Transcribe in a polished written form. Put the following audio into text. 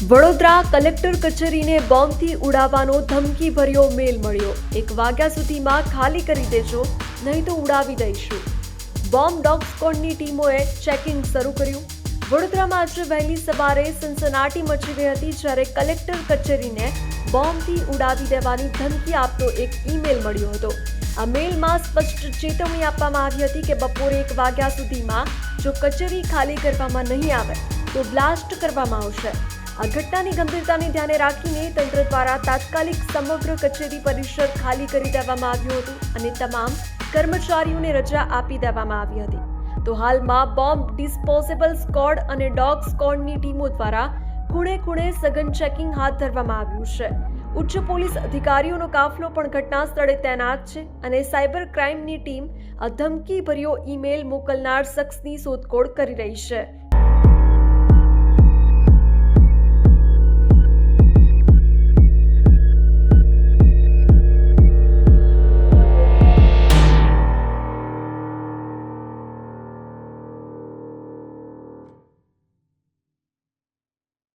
Vadodara collector કચેરીને બોમ્બથી ઉડાવવાનો ધમકીભર્યો મેલ મળ્યો। 1 વાગ્યા સુધીમાં ખાલી કરી દેજો, નહીં તો ઉડાવી દઈશું। બોમ્બ ડોગ સ્ક્વોડની ટીમોએ ચેકિંગ શરૂ કર્યું। વડોદરામાં આજે વહેલી સવારે સનસનાટી મચી ગઈ હતી, જ્યારે કલેક્ટર કચેરીને બોમ્બથી ઉડાવી દેવાની ધમકી આપતો એક ઈમેલ મળ્યો હતો। આ મેલમાં સ્પષ્ટ ચેતવણી આપવામાં આવી હતી કે બપોરે 1 વાગ્યા સુધીમાં જો કચેરી ખાલી કરવામાં નહીં આવે તો બ્લાસ્ટ કરવામાં આવશે। આ ઘટનાની ગંભીરતાને ધ્યાને રાખીને તંત્ર દ્વારા તાત્કાલિક સમગ્ર કચેરી પરિસર ખાલી કરી દેવામાં આવ્યું હતું અને તમામ કર્મચારીઓને રજા આપી દેવામાં આવી હતી। તો હાલમાં બોમ્બ ડિસ્પોઝેબલ સ્ક્વોડ અને ડોગ સ્ક્વોડની ટીમો દ્વારા ખૂણે ખૂણે સઘન ચેકિંગ હાથ ધરવામાં આવ્યું છે। ઉચ્ચ પોલીસ અધિકારીઓનો કાફલો પણ ઘટના સ્થળે તૈનાત છે અને સાયબર ક્રાઇમની ટીમ આ ધમકીભર્યો ઈમેલ મોકલનાર શખ્સની શોધખોળ કરી રહી છે।